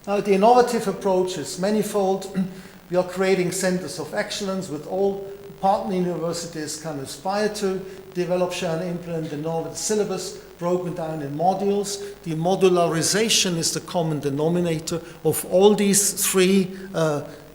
Now, the innovative approach is manifold. We are creating centers of excellence with all partner universities can aspire to develop, share and implement the innovative syllabus broken down in modules. The modularization is the common denominator of all these three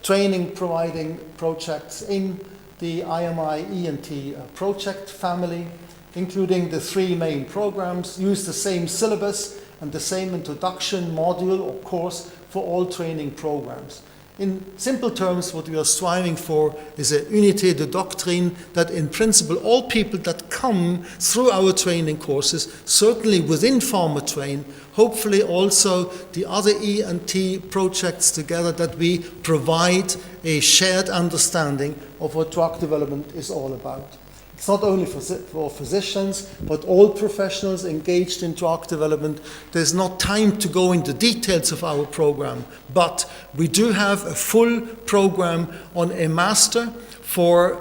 training providing projects in the IMI E&T project family, including the three main programs, use the same syllabus and the same introduction module or course for all training programs. In simple terms, what we are striving for is a unité de doctrine that in principle all people that come through our training courses, certainly within PharmaTrain, hopefully also the other E&T projects together, that we provide a shared understanding of what drug development is all about. It's not only for physicians, but all professionals engaged in drug development. There's not time to go into details of our program, but we do have a full program on a master for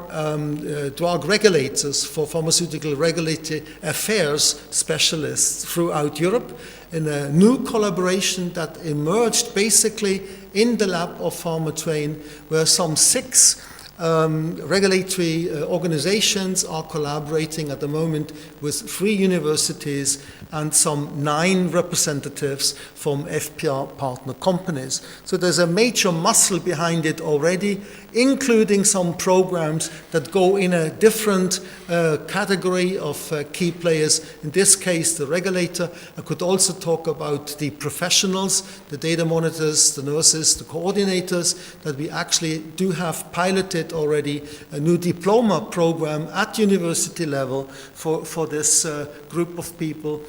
drug regulators, for pharmaceutical regulatory affairs specialists throughout Europe, in a new collaboration that emerged basically in the lab of PharmaTrain, where some 6 regulatory organizations are collaborating at the moment with 3 universities and some 9 representatives from FPR partner companies. So there's a major muscle behind it already, including some programs that go in a different category of key players. In this case, the regulator. I could also talk about the professionals, the data monitors, the nurses, the coordinators, that we actually do have piloted already a new diploma program at university level for this group of people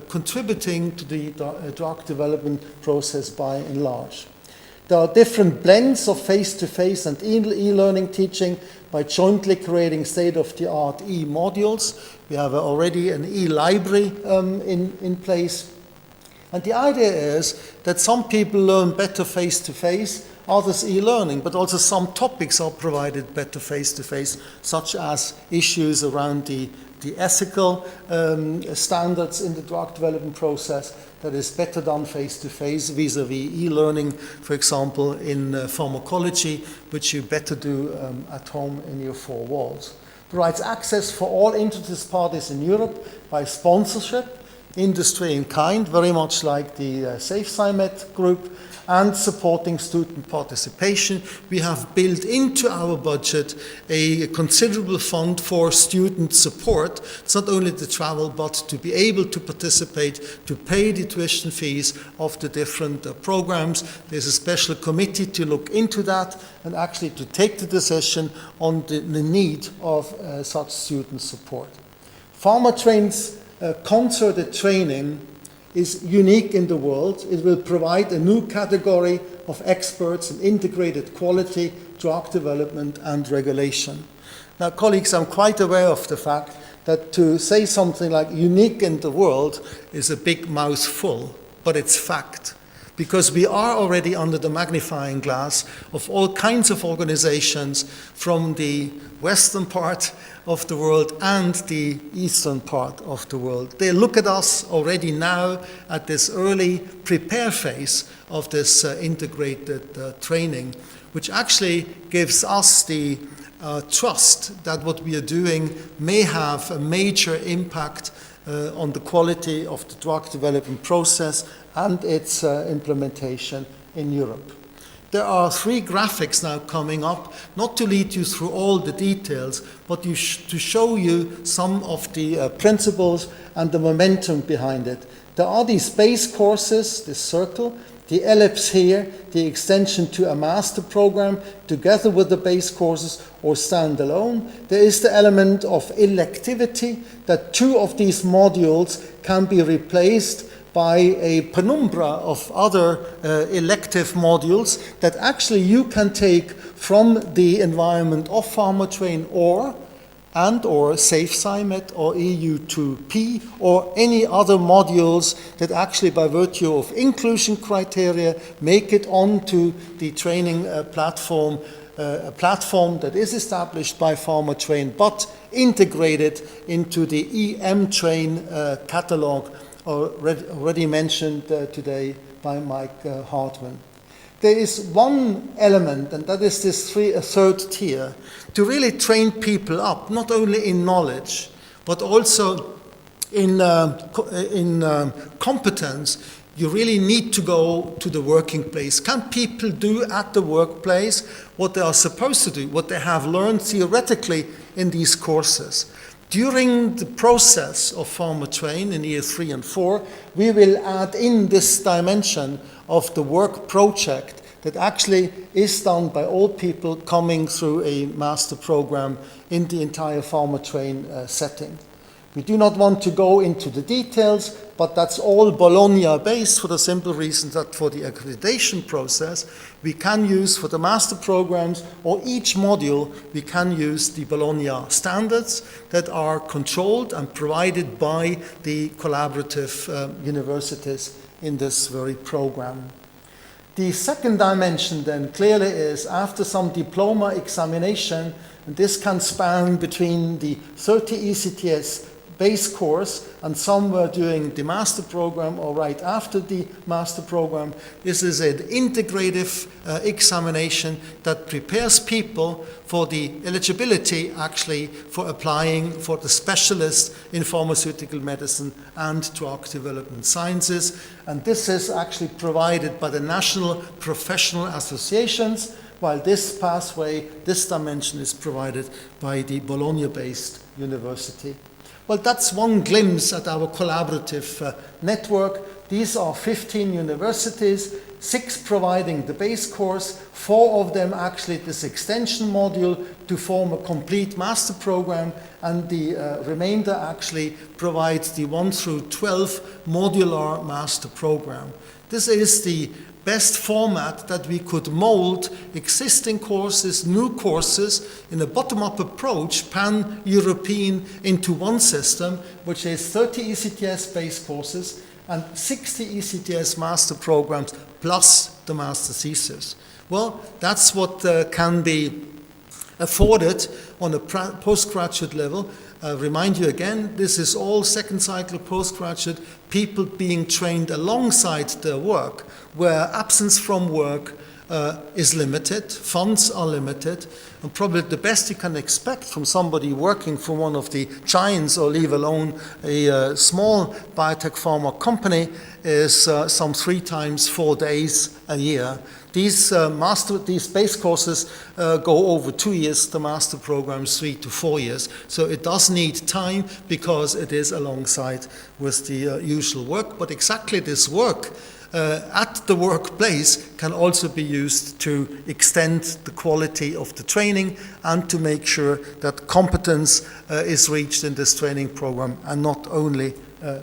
contributing to the drug development process by and large. There are different blends of face-to-face and e-learning teaching by jointly creating state-of-the-art e-modules. We have already an e-library in place. And the idea is that some people learn better face-to-face, others e-learning, but also some topics are provided better face-to-face, such as issues around the ethical standards in the drug development process that is better done face-to-face vis-a-vis e-learning, for example, in pharmacology, which you better do at home in your 4 walls. Provides access for all interested parties in Europe by sponsorship, industry in kind, very much like the SafeSciMed group, and supporting student participation. We have built into our budget a considerable fund for student support. It's not only the travel, but to be able to participate, to pay the tuition fees of the different programs. There's a special committee to look into that and actually to take the decision on the need of such student support. PharmaTrain's concerted training is unique in the world. It will provide a new category of experts in integrated quality, drug development and regulation. Now, colleagues, I'm quite aware of the fact that to say something like unique in the world is a big mouthful, but it's fact. Because we are already under the magnifying glass of all kinds of organizations from the western part of the world and the eastern part of the world. They look at us already now at this early prepare phase of this integrated training, which actually gives us the trust that what we are doing may have a major impact on the quality of the drug development process and its implementation in Europe. There are 3 graphics now coming up, not to lead you through all the details, but to show you some of the principles and the momentum behind it. There are these base courses, this circle, the ellipse here, the extension to a master program, together with the base courses or standalone. There is the element of electivity, that 2 of these modules can be replaced by a penumbra of other elective modules that actually you can take from the environment of PharmaTrain or SafeSciMed or EU2P or any other modules that actually by virtue of inclusion criteria make it onto the training platform, a platform that is established by PharmaTrain but integrated into the EM-Train catalog already mentioned today by Mike Hartman. there is one element, and that is this third tier, to really train people up, not only in knowledge, but also in competence. You really need to go to the working place. Can people do at the workplace what they are supposed to do, what they have learned theoretically in these courses? During the process of PharmaTrain in year 3 and 4, we will add in this dimension of the work project that actually is done by all people coming through a master program in the entire PharmaTrain setting. We do not want to go into the details, but that's all Bologna-based for the simple reason that for the accreditation process, we can use for the master programs or each module, we can use the Bologna standards that are controlled and provided by the collaborative universities in this very program. The second dimension then clearly is after some diploma examination, and this can span between the 30 ECTS base course, and some were doing the master program or right after the master program. This is an integrative examination that prepares people for the eligibility actually for applying for the specialist in pharmaceutical medicine and drug development sciences. And this is actually provided by the national professional associations, while this pathway, this dimension is provided by the Bologna-based university. Well, that's one glimpse at our collaborative network. These are 15 universities, 6 providing the base course, 4 of them actually this extension module to form a complete master program, and the remainder actually provides the 1 through 12 modular master program. This is the best format that we could mold existing courses, new courses, in a bottom-up approach, pan-European, into one system, which is 30 ECTS-based courses and 60 ECTS master programs plus the master thesis. Well, that's what can be afforded on a postgraduate level. Remind you again, this is all second cycle postgraduate, people being trained alongside their work, where absence from work is limited, funds are limited, and probably the best you can expect from somebody working for one of the giants, or leave alone a small biotech pharma company, is some 3 times 4 days a year. These base courses go over 2 years, the master programs 3 to 4 years. So it does need time because it is alongside with the usual work. But exactly this work at the workplace can also be used to extend the quality of the training and to make sure that competence is reached in this training program and not only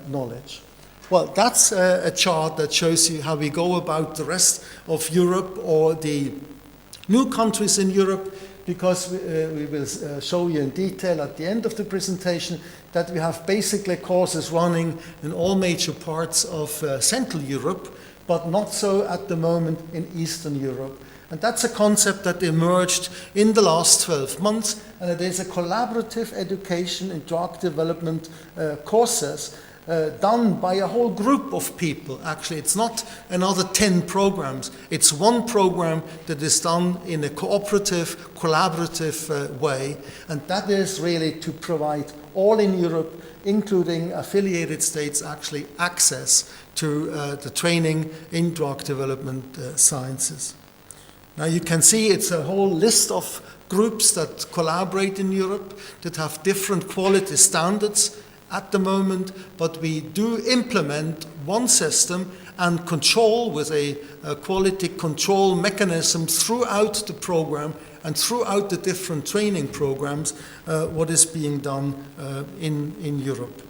knowledge. Well, that's a chart that shows you how we go about the rest of Europe or the new countries in Europe, because we will show you in detail at the end of the presentation that we have basically courses running in all major parts of Central Europe, but not so at the moment in Eastern Europe. And that's a concept that emerged in the last 12 months, and it is a collaborative education in drug development courses done by a whole group of people. Actually, it's not another 10 programs. It's one program that is done in a cooperative, collaborative way, and that is really to provide all in Europe, including affiliated states, actually access to the training in drug development sciences. Now you can see it's a whole list of groups that collaborate in Europe that have different quality standards at the moment, but we do implement one system and control with a quality control mechanism throughout the program and throughout the different training programs what is being done in Europe.